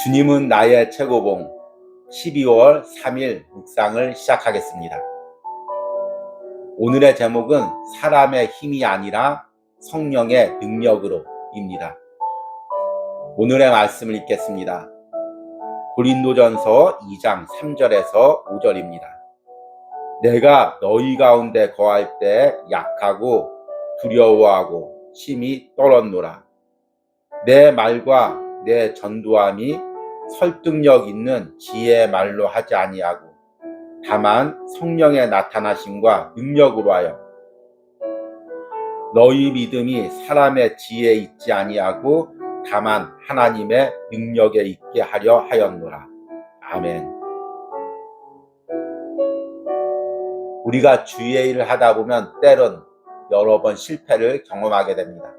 주님은 나의 최고봉 12월 3일 묵상을 시작하겠습니다. 오늘의 제목은 사람의 힘이 아니라 성령의 능력으로입니다. 오늘의 말씀을 읽겠습니다. 고린도전서 2장 3절에서 5절입니다. 내가 너희 가운데 거할 때 약하고 두려워하고 심히 떨었노라. 내 말과 내 전도함이 설득력 있는 지혜의 말로 하지 아니하고 다만 성령의 나타나심과 능력으로 하여 너희 믿음이 사람의 지혜에 있지 아니하고 다만 하나님의 능력에 있게 하려 하였노라. 아멘. 우리가 주의 일을 하다 보면 때론 여러 번 실패를 경험하게 됩니다.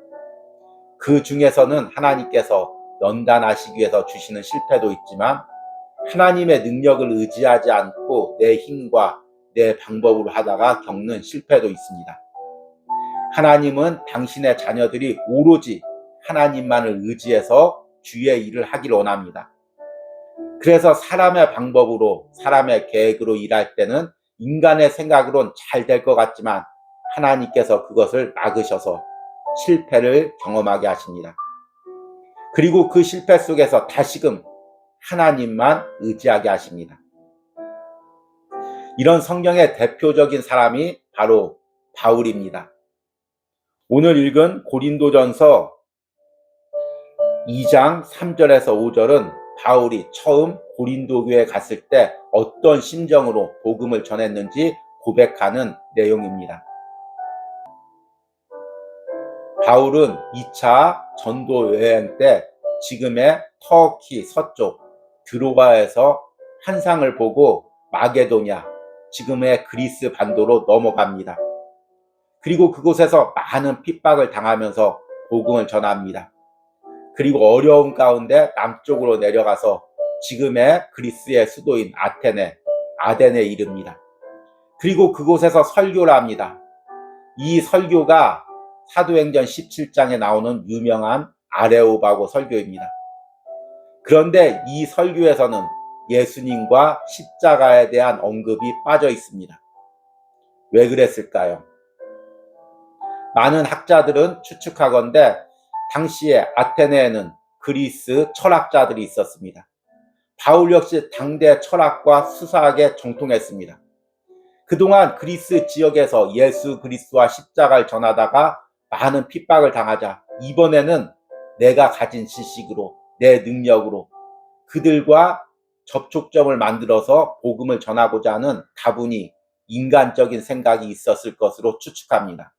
그 중에서는 하나님께서 연단하시기 위해서 주시는 실패도 있지만 하나님의 능력을 의지하지 않고 내 힘과 내 방법으로 하다가 겪는 실패도 있습니다. 하나님은 당신의 자녀들이 오로지 하나님만을 의지해서 주의 일을 하기를 원합니다. 그래서 사람의 방법으로 사람의 계획으로 일할 때는 인간의 생각으론 잘 될 것 같지만 하나님께서 그것을 막으셔서 실패를 경험하게 하십니다. 그리고 그 실패 속에서 다시금 하나님만 의지하게 하십니다. 이런 성경의 대표적인 사람이 바로 바울입니다. 오늘 읽은 고린도전서 2장 3절에서 5절은 바울이 처음 고린도 교회에 갔을 때 어떤 심정으로 복음을 전했는지 고백하는 내용입니다. 바울은 2차 전도 여행 때 지금의 터키 서쪽 드로아에서 환상을 보고 마게도냐, 지금의 그리스 반도로 넘어갑니다. 그리고 그곳에서 많은 핍박을 당하면서 복음을 전합니다. 그리고 어려움 가운데 남쪽으로 내려가서 지금의 그리스의 수도인 아덴에 이릅니다. 그리고 그곳에서 설교를 합니다. 이 설교가 사도행전 17장에 나오는 유명한 아레오바고 설교입니다. 그런데 이 설교에서는 예수님과 십자가에 대한 언급이 빠져 있습니다. 왜 그랬을까요? 많은 학자들은 추측하건대 당시에 아테네에는 그리스 철학자들이 있었습니다. 바울 역시 당대 철학과 수사학에 정통했습니다. 그동안 그리스 지역에서 예수 그리스도와 십자가를 전하다가 많은 핍박을 당하자 이번에는 내가 가진 지식으로 내 능력으로 그들과 접촉점을 만들어서 복음을 전하고자 하는 다분히 인간적인 생각이 있었을 것으로 추측합니다.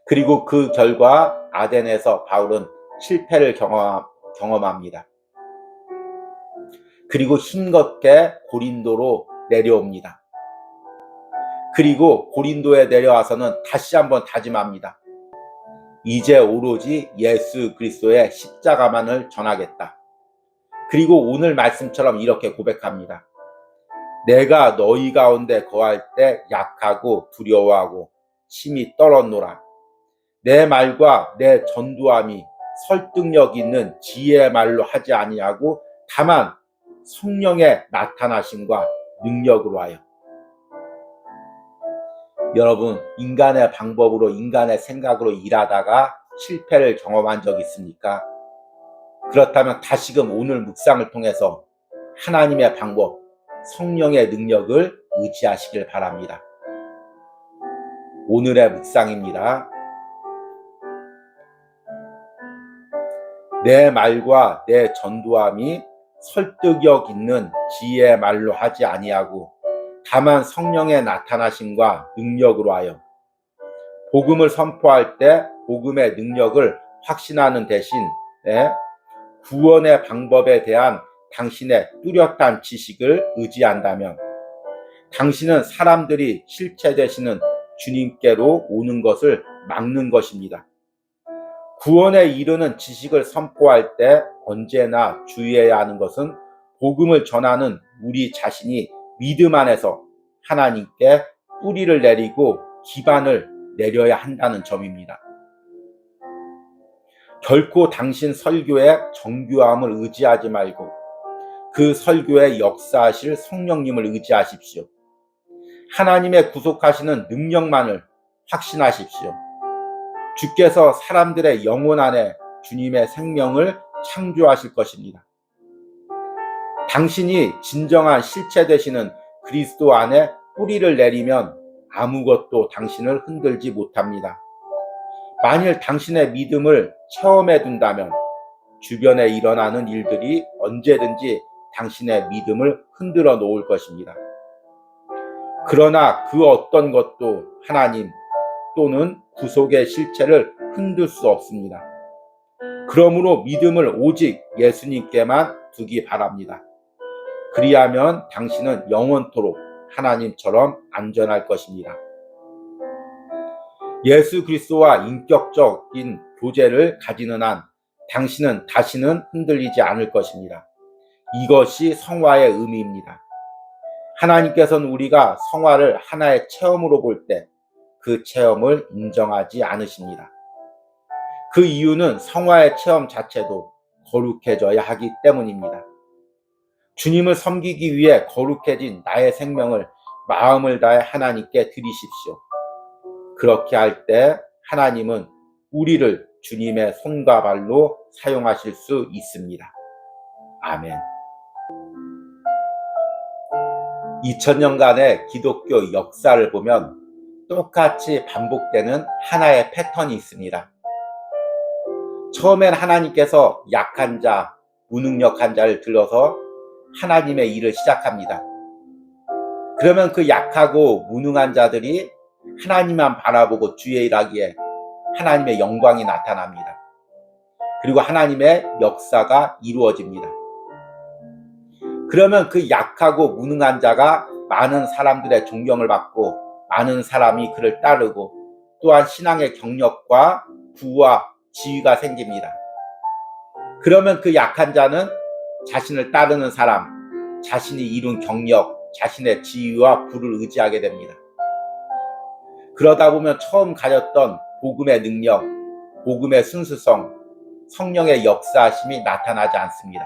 그리고 그 결과 아덴에서 바울은 실패를 경험합니다. 그리고 힘겹게 고린도로 내려옵니다. 그리고 고린도에 내려와서는 다시 한번 다짐합니다. 이제 오로지 예수 그리스도의 십자가만을 전하겠다. 그리고 오늘 말씀처럼 이렇게 고백합니다. 내가 너희 가운데 거할 때 약하고 두려워하고 심히 떨었노라. 내 말과 내 전도함이 설득력 있는 지혜의 말로 하지 아니하고 다만 성령의 나타나심과 능력으로 하여. 여러분, 인간의 방법으로 인간의 생각으로 일하다가 실패를 경험한 적 있습니까? 그렇다면 다시금 오늘 묵상을 통해서 하나님의 방법, 성령의 능력을 의지하시길 바랍니다. 오늘의 묵상입니다. 내 말과 내 전도함이 설득력 있는 지혜의 말로 하지 아니하고 다만 성령의 나타나심과 능력으로 하여 복음을 선포할 때 복음의 능력을 확신하는 대신에 구원의 방법에 대한 당신의 뚜렷한 지식을 의지한다면 당신은 사람들이 실체 되시는 주님께로 오는 것을 막는 것입니다. 구원에 이르는 지식을 선포할 때 언제나 주의해야 하는 것은 복음을 전하는 우리 자신이 믿음 안에서 하나님께 뿌리를 내리고 기반을 내려야 한다는 점입니다. 결코 당신 설교의 정교함을 의지하지 말고 그 설교에 역사하실 성령님을 의지하십시오. 하나님의 구속하시는 능력만을 확신하십시오. 주께서 사람들의 영혼 안에 주님의 생명을 창조하실 것입니다. 당신이 진정한 실체 되시는 그리스도 안에 뿌리를 내리면 아무것도 당신을 흔들지 못합니다. 만일 당신의 믿음을 체험해 둔다면 주변에 일어나는 일들이 언제든지 당신의 믿음을 흔들어 놓을 것입니다. 그러나 그 어떤 것도 하나님 또는 구속의 실체를 흔들 수 없습니다. 그러므로 믿음을 오직 예수님께만 두기 바랍니다. 그리하면 당신은 영원토록 하나님처럼 안전할 것입니다. 예수 그리스도와 인격적인 교제를 가지는 한 당신은 다시는 흔들리지 않을 것입니다. 이것이 성화의 의미입니다. 하나님께서는 우리가 성화를 하나의 체험으로 볼 때 그 체험을 인정하지 않으십니다. 그 이유는 성화의 체험 자체도 거룩해져야 하기 때문입니다. 주님을 섬기기 위해 거룩해진 나의 생명을 마음을 다해 하나님께 드리십시오. 그렇게 할 때 하나님은 우리를 주님의 손과 발로 사용하실 수 있습니다. 아멘. 2000년간의 기독교 역사를 보면 똑같이 반복되는 하나의 패턴이 있습니다. 처음엔 하나님께서 약한 자, 무능력한 자를 들어서 하나님의 일을 시작합니다. 그러면 그 약하고 무능한 자들이 하나님만 바라보고 주의 일하기에 하나님의 영광이 나타납니다. 그리고 하나님의 역사가 이루어집니다. 그러면 그 약하고 무능한 자가 많은 사람들의 존경을 받고 많은 사람이 그를 따르고 또한 신앙의 경력과 부와 지위가 생깁니다. 그러면 그 약한 자는 자신을 따르는 사람, 자신이 이룬 경력, 자신의 지위와 부를 의지하게 됩니다. 그러다 보면 처음 가졌던 복음의 능력, 복음의 순수성, 성령의 역사하심이 나타나지 않습니다.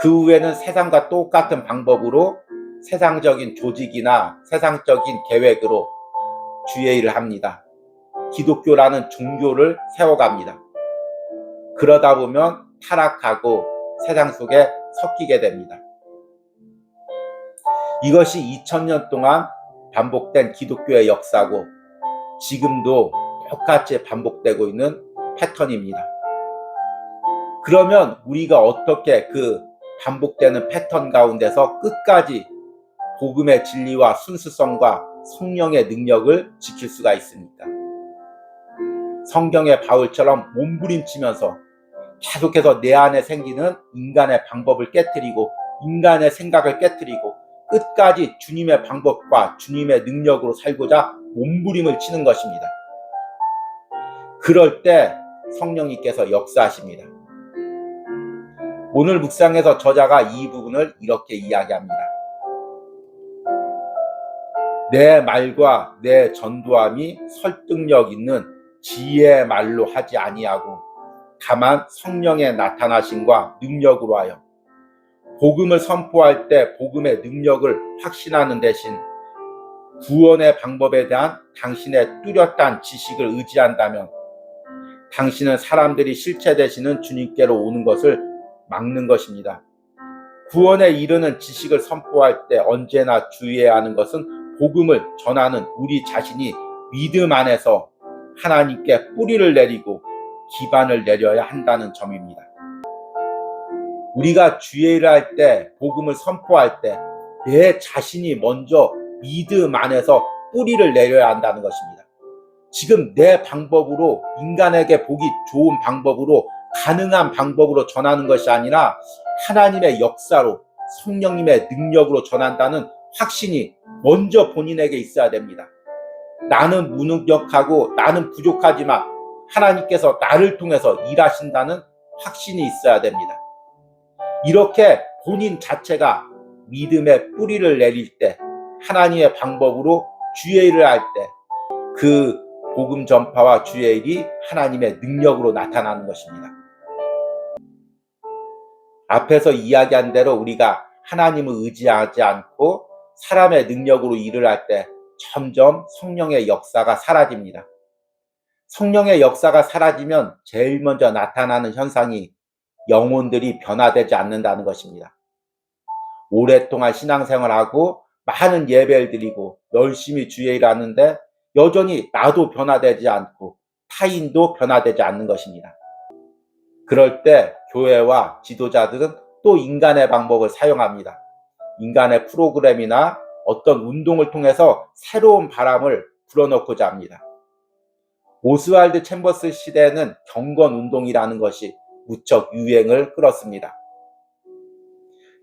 그 후에는 세상과 똑같은 방법으로 세상적인 조직이나 세상적인 계획으로 주의 일을 합니다. 기독교라는 종교를 세워갑니다. 그러다 보면 타락하고 세상 속에 섞이게 됩니다. 이것이 2000년 동안 반복된 기독교의 역사고 지금도 똑같이 반복되고 있는 패턴입니다. 그러면 우리가 어떻게 그 반복되는 패턴 가운데서 끝까지 복음의 진리와 순수성과 성령의 능력을 지킬 수가 있습니까? 성경의 바울처럼 몸부림치면서 계속해서 내 안에 생기는 인간의 방법을 깨트리고 인간의 생각을 깨트리고 끝까지 주님의 방법과 주님의 능력으로 살고자 몸부림을 치는 것입니다. 그럴 때 성령님께서 역사하십니다. 오늘 묵상에서 저자가 이 부분을 이렇게 이야기합니다. 내 말과 내 전도함이 설득력 있는 지혜의 말로 하지 아니하고 다만 성령의 나타나심과 능력으로 하여 복음을 선포할 때 복음의 능력을 확신하는 대신 구원의 방법에 대한 당신의 뚜렷한 지식을 의지한다면 당신은 사람들이 실체 되시는 주님께로 오는 것을 막는 것입니다. 구원에 이르는 지식을 선포할 때 언제나 주의해야 하는 것은 복음을 전하는 우리 자신이 믿음 안에서 하나님께 뿌리를 내리고 기반을 내려야 한다는 점입니다. 우리가 주의 일을 할 때, 복음을 선포할 때 내 자신이 먼저 믿음 안에서 뿌리를 내려야 한다는 것입니다. 지금 내 방법으로 인간에게 보기 좋은 방법으로 가능한 방법으로 전하는 것이 아니라 하나님의 역사로 성령님의 능력으로 전한다는 확신이 먼저 본인에게 있어야 됩니다. 나는 무능력하고 나는 부족하지만 하나님께서 나를 통해서 일하신다는 확신이 있어야 됩니다. 이렇게 본인 자체가 믿음의 뿌리를 내릴 때 하나님의 방법으로 주의 일을 할 때 그 복음 전파와 주의 일이 하나님의 능력으로 나타나는 것입니다. 앞에서 이야기한 대로 우리가 하나님을 의지하지 않고 사람의 능력으로 일을 할 때 점점 성령의 역사가 사라집니다. 성령의 역사가 사라지면 제일 먼저 나타나는 현상이 영혼들이 변화되지 않는다는 것입니다. 오랫동안 신앙생활하고 많은 예배를 드리고 열심히 주의 일을 하는데 여전히 나도 변화되지 않고 타인도 변화되지 않는 것입니다. 그럴 때 교회와 지도자들은 또 인간의 방법을 사용합니다. 인간의 프로그램이나 어떤 운동을 통해서 새로운 바람을 불어넣고자 합니다. 오스왈드 챔버스 시대에는 경건운동이라는 것이 무척 유행을 끌었습니다.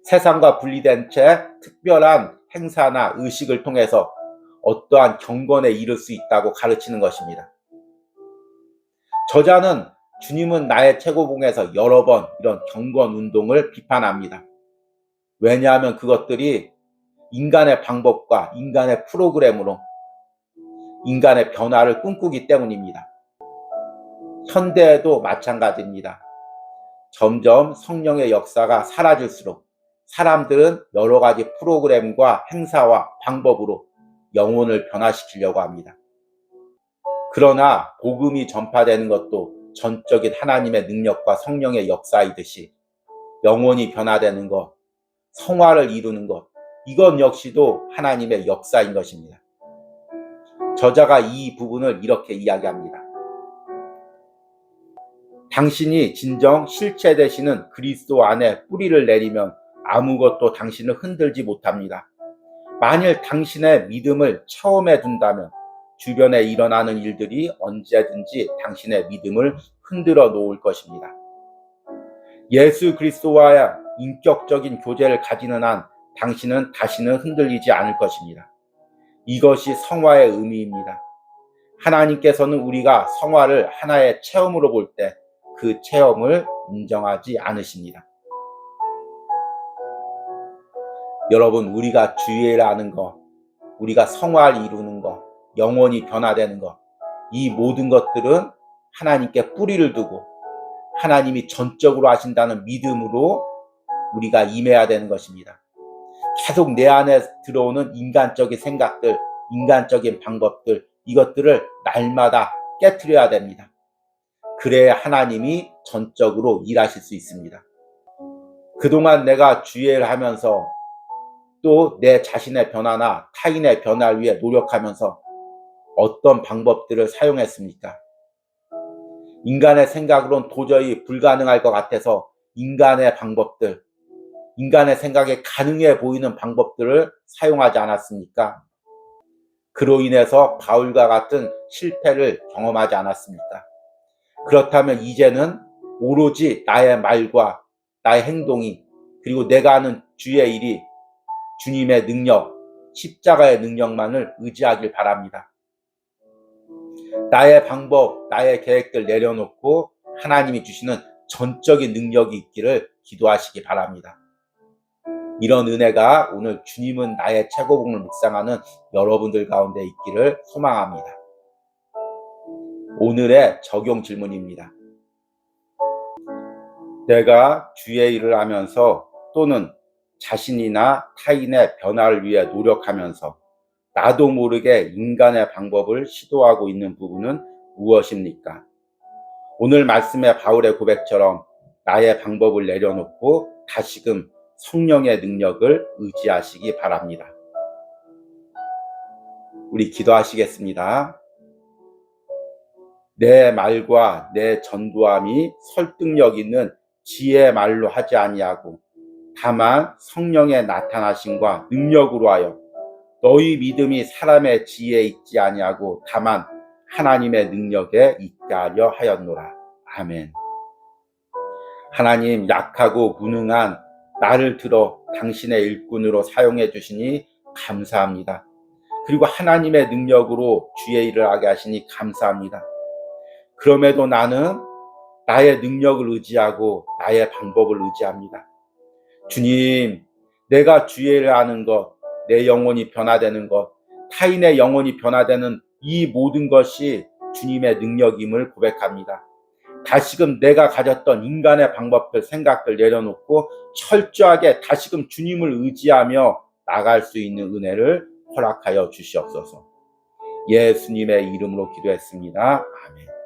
세상과 분리된 채 특별한 행사나 의식을 통해서 어떠한 경건에 이를 수 있다고 가르치는 것입니다. 저자는 주님은 나의 최고봉에서 여러 번 이런 경건운동을 비판합니다. 왜냐하면 그것들이 인간의 방법과 인간의 프로그램으로 인간의 변화를 꿈꾸기 때문입니다. 현대에도 마찬가지입니다. 점점 성령의 역사가 사라질수록 사람들은 여러 가지 프로그램과 행사와 방법으로 영혼을 변화시키려고 합니다. 그러나 복음이 전파되는 것도 전적인 하나님의 능력과 성령의 역사이듯이 영혼이 변화되는 것, 성화를 이루는 것, 이것 역시도 하나님의 역사인 것입니다. 저자가 이 부분을 이렇게 이야기합니다. 당신이 진정 실체 되시는 그리스도 안에 뿌리를 내리면 아무것도 당신을 흔들지 못합니다. 만일 당신의 믿음을 처음에 둔다면 주변에 일어나는 일들이 언제든지 당신의 믿음을 흔들어 놓을 것입니다. 예수 그리스도와의 인격적인 교제를 가지는 한 당신은 다시는 흔들리지 않을 것입니다. 이것이 성화의 의미입니다. 하나님께서는 우리가 성화를 하나의 체험으로 볼 때 그 체험을 인정하지 않으십니다. 여러분, 우리가 주의를 하는 것, 우리가 성화를 이루는 것, 영혼이 변화되는 것, 이 모든 것들은 하나님께 뿌리를 두고 하나님이 전적으로 하신다는 믿음으로 우리가 임해야 되는 것입니다. 계속 내 안에 들어오는 인간적인 생각들, 인간적인 방법들, 이것들을 날마다 깨트려야 됩니다. 그래야 하나님이 전적으로 일하실 수 있습니다. 그동안 내가 주의를 하면서 또 내 자신의 변화나 타인의 변화를 위해 노력하면서 어떤 방법들을 사용했습니까? 인간의 생각으론 도저히 불가능할 것 같아서 인간의 방법들, 인간의 생각에 가능해 보이는 방법들을 사용하지 않았습니까? 그로 인해서 바울과 같은 실패를 경험하지 않았습니까? 그렇다면 이제는 오로지 나의 말과 나의 행동이 그리고 내가 하는 주의 일이 주님의 능력, 십자가의 능력만을 의지하길 바랍니다. 나의 방법, 나의 계획들 내려놓고 하나님이 주시는 전적인 능력이 있기를 기도하시기 바랍니다. 이런 은혜가 오늘 주님은 나의 최고봉을 묵상하는 여러분들 가운데 있기를 소망합니다. 오늘의 적용 질문입니다. 내가 주의 일을 하면서 또는 자신이나 타인의 변화를 위해 노력하면서 나도 모르게 인간의 방법을 시도하고 있는 부분은 무엇입니까? 오늘 말씀의 바울의 고백처럼 나의 방법을 내려놓고 다시금 성령의 능력을 의지하시기 바랍니다. 우리 기도하시겠습니다. 내 말과 내 전도함이 설득력 있는 지혜의 말로 하지 아니하고 다만 성령의 나타나심과 능력으로 하여 너희 믿음이 사람의 지혜에 있지 아니하고 다만 하나님의 능력에 있게 하려 하였노라. 아멘. 하나님, 약하고 무능한 나를 들어 당신의 일꾼으로 사용해 주시니 감사합니다. 그리고 하나님의 능력으로 주의 일을 하게 하시니 감사합니다. 그럼에도 나는 나의 능력을 의지하고 나의 방법을 의지합니다. 주님, 내가 주의 일을 하는 것, 내 영혼이 변화되는 것, 타인의 영혼이 변화되는 이 모든 것이 주님의 능력임을 고백합니다. 다시금 내가 가졌던 인간의 방법들, 생각들 내려놓고 철저하게 다시금 주님을 의지하며 나갈 수 있는 은혜를 허락하여 주시옵소서. 예수님의 이름으로 기도했습니다. 아멘.